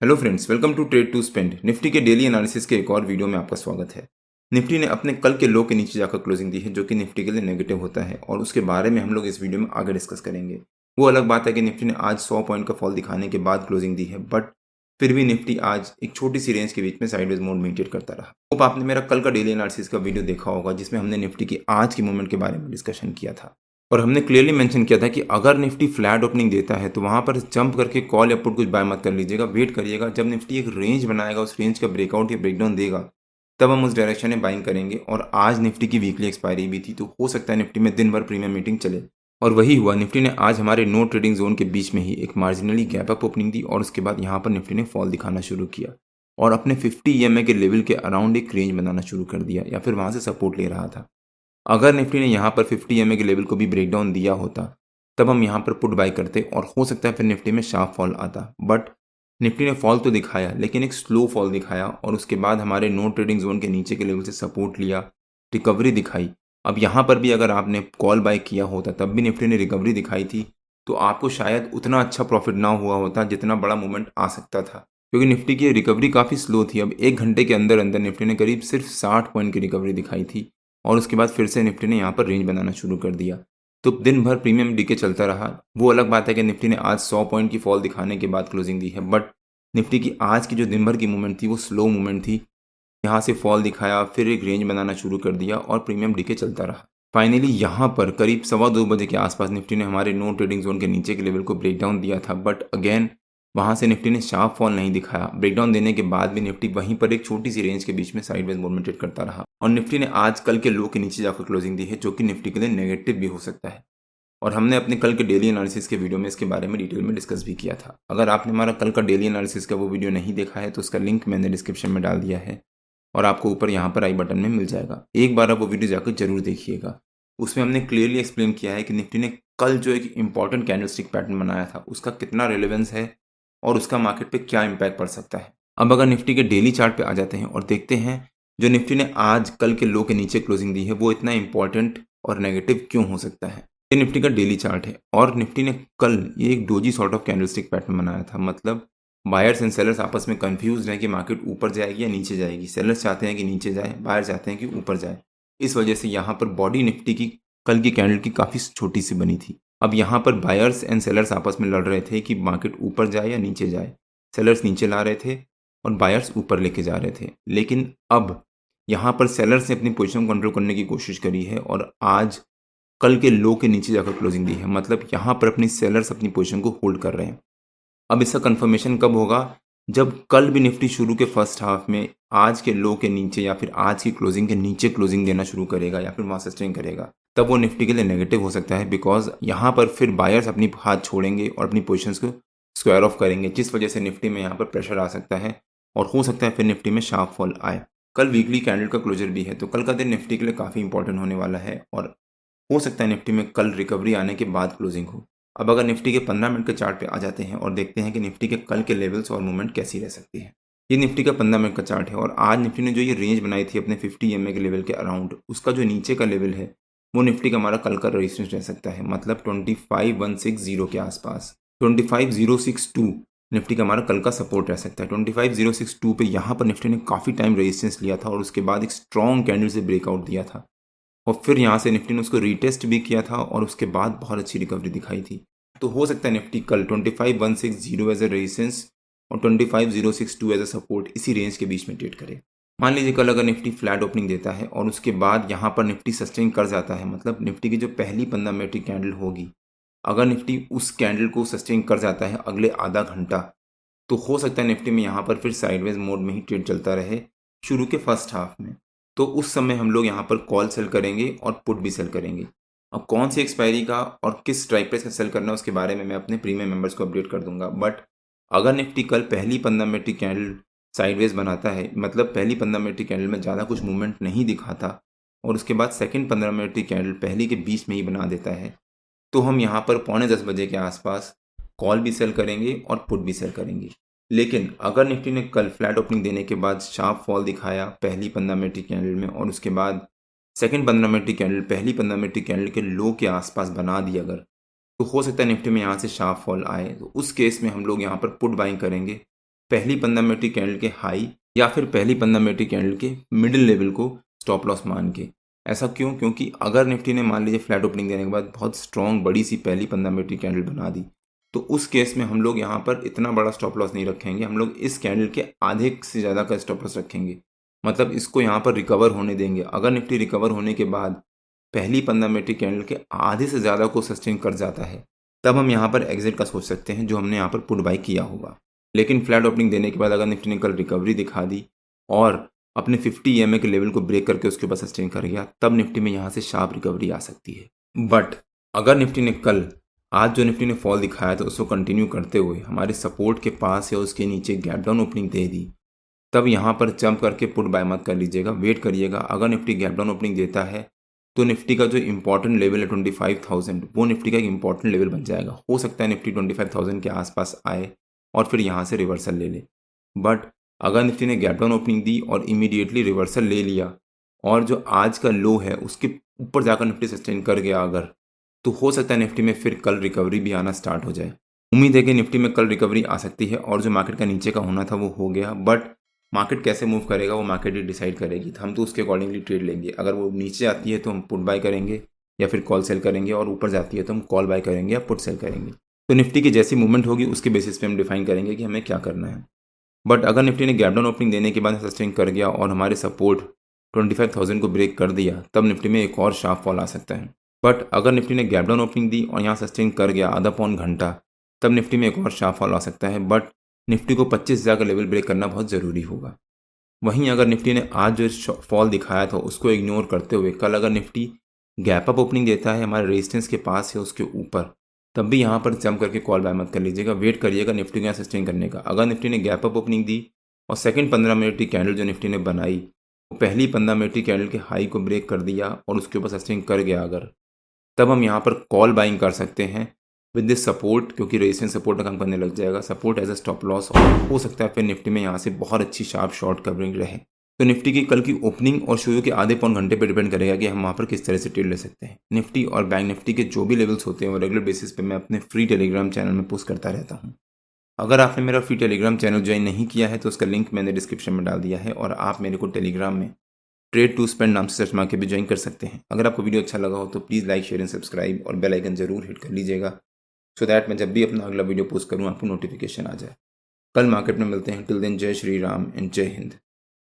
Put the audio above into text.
Hello friends, welcome to trade to spend. Nifty के daily analysis के एक और वीडियो में आपका स्वागत है। निफ्टी ने अपने कल के लो के नीचे जाकर क्लोजिंग दी है, जो कि निफ्टी के लिए नेगेटिव होता है और उसके बारे में हम लोग इस वीडियो में आगे डिस्कस करेंगे। वो अलग बात है कि निफ्टी ने आज 100 पॉइंट का फॉल दिखाने के बाद क्लोजिंग दी है, बट फिर भी निफ्टी आज एक छोटी सी रेंज के बीच में साइडवेज मोड मेंटेन करता रहा। होप आपने मेरा कल का डेली एनालिसिस का वीडियो देखा होगा, जिसमें हमने निफ्टी की आज की मूवमेंट के बारे में डिस्कशन किया था और हमने क्लियरली मेंशन किया था कि अगर निफ्टी फ्लैट ओपनिंग देता है तो वहां पर जंप करके कॉल या पुट कुछ बाय मत कर लीजिएगा, वेट करिएगा। जब निफ्टी एक रेंज बनाएगा, उस रेंज का ब्रेकआउट या ब्रेकडाउन देगा, तब हम उस डायरेक्शन में बाइंग करेंगे। और आज निफ्टी की वीकली एक्सपायरी भी थी, तो हो सकता है निफ्टी में दिन भर प्रीमियम मीटिंग चले। और वही हुआ, निफ्टी ने आज हमारे नो ट्रेडिंग जोन के बीच में ही एक मार्जिनली गैप अप ओपनिंग दी और उसके बाद यहाँ पर निफ्टी ने फॉल दिखाना शुरू किया और अपने 50 EMA के लेवल के अराउंड एक रेंज बनाना शुरू कर दिया या फिर वहां से सपोर्ट ले रहा था। अगर निफ्टी ने यहाँ पर 50 EMA के लेवल को भी ब्रेकडाउन दिया होता, तब हम यहाँ पर पुट बाय करते और हो सकता है फिर निफ्टी में शार्प फॉल आता। बट निफ्टी ने फॉल तो दिखाया, लेकिन एक स्लो फॉल दिखाया और उसके बाद हमारे नो ट्रेडिंग जोन के नीचे के लेवल से सपोर्ट लिया, रिकवरी दिखाई। अब यहाँ पर भी अगर आपने कॉल बाय किया होता, तब भी निफ्टी ने रिकवरी दिखाई थी, तो आपको शायद उतना अच्छा प्रॉफिट ना हुआ होता जितना बड़ा मूवमेंट आ सकता था, क्योंकि निफ्टी की रिकवरी काफ़ी स्लो थी। अब एक घंटे के अंदर अंदर निफ्टी ने करीब सिर्फ 60 पॉइंट की रिकवरी दिखाई थी और उसके बाद फिर से निफ्टी ने यहाँ पर रेंज बनाना शुरू कर दिया। तो दिन भर प्रीमियम डीके चलता रहा। वो अलग बात है कि निफ्टी ने आज 100 पॉइंट की फॉल दिखाने के बाद क्लोजिंग दी है, बट निफ्टी की आज की जो दिन भर की मूवमेंट थी वो स्लो मूवमेंट थी। यहाँ से फॉल दिखाया, फिर एक रेंज बनाना शुरू कर दिया और प्रीमियम डीके चलता रहा। फाइनली यहाँ पर करीब 2:15 के आसपास निफ्टी ने हमारे नो ट्रेडिंग जोन के नीचे के लेवल को ब्रेक डाउन दिया था, बट अगेन वहाँ से निफ्टी ने शार्प फॉल नहीं दिखाया। ब्रेकडाउन देने के बाद भी निफ्टी वहीं पर एक छोटी सी रेंज के बीच में साइडवेज मूवमेंट ट्रेड करता रहा और निफ्टी ने आज कल के लो के नीचे जाकर क्लोजिंग दी है, जो कि निफ्टी के लिए नेगेटिव भी हो सकता है। और हमने अपने कल के डेली एनालिसिस के वीडियो में इसके बारे में डिटेल में डिस्कस भी किया था। अगर आपने हमारा कल का डेली एनालिसिस का वो वीडियो नहीं देखा है तो उसका लिंक मैंने डिस्क्रिप्शन में डाल दिया है और आपको ऊपर यहाँ पर आई बटन में मिल जाएगा। एक बार आप वो वीडियो जाकर जरूर देखिएगा। उसमें हमने क्लियरली एक्सप्लेन किया है कि निफ्टी ने कल जो एक इंपॉर्टेंट कैंडलस्टिक पैटर्न बनाया था, उसका कितना रिलेवेंस है और उसका मार्केट पे क्या इम्पैक्ट पड़ सकता है। अब अगर निफ्टी के डेली चार्ट पे आ जाते हैं और देखते हैं जो निफ्टी ने आज कल के लो के नीचे क्लोजिंग दी है, वो इतना इंपॉर्टेंट और नेगेटिव क्यों हो सकता है। ये निफ्टी का डेली चार्ट है और निफ्टी ने कल ये एक doji sort of candlestick pattern बनाया था। मतलब बायर्स एंड सेलर्स आपस में कंफ्यूज हैं कि मार्केट ऊपर जाएगी या नीचे जाएगी। सेलर्स चाहते हैं कि नीचे जाए, बायर चाहते हैं कि ऊपर जाए। इस वजह से यहाँ पर बॉडी निफ्टी की कल की कैंडल की काफ़ी छोटी सी बनी थी। अब यहाँ पर बायर्स एंड सेलर्स आपस में लड़ रहे थे कि मार्केट ऊपर जाए या नीचे जाए। सेलर्स नीचे ला रहे थे और बायर्स ऊपर लेके जा रहे थे। लेकिन अब यहाँ पर सेलर्स ने अपनी पोजीशन कंट्रोल करने की कोशिश करी है और आज कल के लो के नीचे जाकर क्लोजिंग दी है। मतलब यहाँ पर अपनी सेलर्स अपनी पोजीशन को होल्ड कर रहे हैं। अब इसका कंफर्मेशन कब होगा? जब कल भी निफ्टी शुरू के फर्स्ट हाफ में आज के लो के नीचे या फिर आज की क्लोजिंग के नीचे क्लोजिंग देना शुरू करेगा या फिर वहाँ सस्टेन करेगा, तब वो निफ्टी के लिए नेगेटिव हो सकता है। बिकॉज यहाँ पर फिर बायर्स अपनी हाथ छोड़ेंगे और अपनी पोजीशंस को स्क्वायर ऑफ करेंगे, जिस वजह से निफ्टी में यहाँ पर प्रेशर आ सकता है और हो सकता है फिर निफ्टी में शार्प फॉल आए। कल वीकली कैंडल का क्लोजर भी है, तो कल का दिन निफ्टी के लिए काफ़ी इंपॉर्टेंट होने वाला है और हो सकता है निफ्टी में कल रिकवरी आने के बाद क्लोजिंग हो। अब अगर निफ्टी के 15 मिनट के चार्ट पे आ जाते हैं और देखते हैं कि निफ्टी के कल के लेवल्स और मूवमेंट कैसी रह सकती है। ये निफ्टी का 15 मिनट का चार्ट है और आज निफ्टी ने जो ये रेंज बनाई थी अपने 50 EMA के लेवल के अराउंड, उसका जो नीचे का लेवल है वो निफ्टी का हमारा कल का रेजिस्टेंस रह सकता है। मतलब 25,160 के आसपास, 25,062 निफ्टी का हमारा कल का सपोर्ट रह सकता है। 25,062 पे यहाँ पर निफ्टी ने काफ़ी टाइम रेजिस्टेंस लिया था और उसके बाद एक स्ट्रॉन्ग कैंडल से ब्रेकआउट दिया था और फिर यहाँ से निफ्टी ने उसको रीटेस्ट भी किया था और उसके बाद बहुत अच्छी रिकवरी दिखाई थी। तो हो सकता है निफ्टी कल 25,160 एज ए रेजिस्टेंस और 25,062 एज ए सपोर्ट इसी रेंज के बीच में ट्रेड करे। मान लीजिए कल अगर निफ्टी फ्लैट ओपनिंग देता है और उसके बाद यहाँ पर निफ्टी सस्टेन कर जाता है, मतलब निफ्टी की जो पहली 15 मिनट की कैंडल होगी, अगर निफ्टी उस कैंडल को सस्टेन कर जाता है अगले आधा घंटा, तो हो सकता है निफ्टी में यहाँ पर फिर साइडवेज मोड में ही ट्रेड चलता रहे शुरू के फर्स्ट हाफ में। तो उस समय हम लोग यहाँ पर कॉल सेल करेंगे और पुट भी सेल करेंगे। अब कौन सी एक्सपायरी का और किस स्ट्राइक प्राइस का सेल करना है उसके बारे में मैं अपने प्रीमियम मेंबर्स को अपडेट कर दूंगा। बट अगर निफ्टी कल पहली 15 मिनट की कैंडल साइडवेज बनाता है, मतलब पहली 15 मिनट की कैंडल में ज़्यादा कुछ मूवमेंट नहीं दिखाता और उसके बाद सेकेंड 15 मिनट की कैंडल पहली के बीच में ही बना देता है, तो हम यहाँ पर 9:45 के आसपास कॉल भी सेल करेंगे और पुट भी सेल करेंगे। लेकिन अगर निफ्टी ने कल फ्लैट ओपनिंग देने के बाद शार्प फॉल दिखाया पहली 15 मिनट की कैंडल में और उसके बाद सेकंड 15 मिनट की कैंडल पहली 15 मिनट की कैंडल के लो के आसपास बना दी अगर, तो हो सकता है निफ्टी में यहाँ से शार्प फॉल आए। तो उस केस में हम लोग यहाँ पर पुट बाइंग करेंगे पहली 15 मिनट की कैंडल के हाई या फिर पहली 15 मिनट की कैंडल के मिडिल लेवल को स्टॉप लॉस मान के। ऐसा क्यों? क्योंकि अगर निफ्टी ने मान लीजिए फ्लैट ओपनिंग देने के बाद बहुत स्ट्रॉन्ग बड़ी सी पहली 15 मिनट की कैंडल बना दी, तो उस केस में हम लोग यहाँ पर इतना बड़ा स्टॉप लॉस नहीं रखेंगे, हम लोग इस कैंडल के आधे से ज़्यादा का स्टॉप लॉस रखेंगे। मतलब इसको यहाँ पर रिकवर होने देंगे। अगर निफ्टी रिकवर होने के बाद पहली 15 मिनट की कैंडल के आधे से ज़्यादा को सस्टेन कर जाता है, तब हम यहाँ पर एग्जिट का सोच सकते हैं, जो हमने यहाँ पर पुट बाई किया होगा। लेकिन फ्लैट ओपनिंग देने के बाद अगर निफ्टी ने कल रिकवरी दिखा दी और अपने 50 EMA के लेवल को ब्रेक करके उसके ऊपर सस्टेन कर गया, तब निफ्टी में यहाँ से शार्प रिकवरी आ सकती है। बट अगर निफ्टी ने कल आज जो निफ्टी ने फॉल दिखाया तो उसको कंटिन्यू करते हुए हमारे सपोर्ट के पास या उसके नीचे गैप डाउन ओपनिंग दे दी, तब यहाँ पर जंप करके पुट बाय मत कर लीजिएगा, वेट करिएगा। अगर निफ्टी गैप डाउन ओपनिंग देता है तो निफ्टी का जो इंपॉर्टेंट लेवल है 25,000, वो निफ्टी का एक इंपॉर्टेंट लेवल बन जाएगा। हो सकता है निफ्टी 25,000 के आसपास आए और फिर यहाँ से रिवर्सल ले ले। बट अगर निफ्टी ने गैप डाउन ओपनिंग दी और इमीडिएटली रिवर्सल ले लिया और जो आज का लो है उसके ऊपर जाकर निफ्टी सस्टेन कर गया अगर, तो हो सकता है निफ्टी में फिर कल रिकवरी भी आना स्टार्ट हो जाए। उम्मीद है कि निफ्टी में कल रिकवरी आ सकती है और जो मार्केट का नीचे का होना था वो हो गया। बट मार्केट कैसे मूव करेगा वो मार्केट ही डिसाइड करेगी, तो हम तो उसके अकॉर्डिंगली ट्रेड लेंगे। अगर वो नीचे आती है तो हम पुट बाय करेंगे या फिर कॉल सेल करेंगे, और ऊपर जाती है तो हम कॉल बाय करेंगे या पुट सेल करेंगे। तो निफ्टी की जैसी मूवमेंट होगी उसके बेसिस पे हम डिफाइन करेंगे कि हमें क्या करना है। बट अगर निफ्टी ने गैप डाउन ओपनिंग देने के बाद सस्टेन कर गया और हमारे सपोर्ट 25,000 को ब्रेक कर दिया, तब निफ्टी में एक और शार्प फॉल आ सकता है। बट अगर निफ्टी ने गैप डाउन ओपनिंग दी और यहाँ सस्टेन कर गया आधा पौन घंटा, तब निफ्टी में एक और शार्प फॉल आ सकता है। बट निफ्टी को 25,000 का लेवल ब्रेक करना बहुत ज़रूरी होगा। वहीं अगर निफ्टी ने आज जो फॉल दिखाया था उसको इग्नोर करते हुए कल अगर निफ्टी गैप अप ओपनिंग देता है हमारे रेजिस्टेंस के पास है उसके ऊपर, तब भी यहाँ पर जंप करके कॉल बाय मत कर लीजिएगा, वेट करिएगा निफ्टी को यहाँ सस्टेन करने का। अगर निफ्टी ने गैप अप ओपनिंग दी और सेकंड 15 मिनट की कैंडल जो निफ्टी ने बनाई वो पहली 15 मिनट की कैंडल के हाई को ब्रेक कर दिया और उसके ऊपर सस्टेन कर गया अगर, तब हम यहाँ पर कॉल बाइंग कर सकते हैं विद दिस सपोर्ट, क्योंकि रेजिस्टेंस सपोर्ट का काम करने लग जाएगा, support as a stop loss. और हो सकता है फिर निफ्टी में यहाँ से बहुत अच्छी शार्प शॉर्ट कवरिंग रहे। तो निफ्टी की कल की ओपनिंग और शुरू के आधे पौन घंटे पे डिपेंड करेगा कि हम वहाँ पर किस तरह से ट्रेड ले सकते हैं। निफ्टी और बैंक निफ्टी के जो भी लेवल्स होते हैं वो रेगुलर बेसिस पे मैं अपने फ्री टेलीग्राम चैनल में पोस्ट करता रहता हूँ। अगर आपने मेरा फ्री टेलीग्राम चैनल ज्वाइन नहीं किया है तो उसका लिंक मैंने डिस्क्रिप्शन में डाल दिया है, और आप मेरे को टेलीग्राम में ट्रेड टू स्पेंड नाम से सर्च मार के भी ज्वाइन कर सकते हैं। अगर आपको वीडियो अच्छा लगा हो तो please like share and subscribe और बेल आइकन जरूर हिट कर लीजिएगा, सो दैट मैं जब भी अपना अगला वीडियो पोस्ट करूँ आपको नोटिफिकेशन आ जाए। कल मार्केट में मिलते हैं। टिल देन जय श्री राम एंड जय हिंद।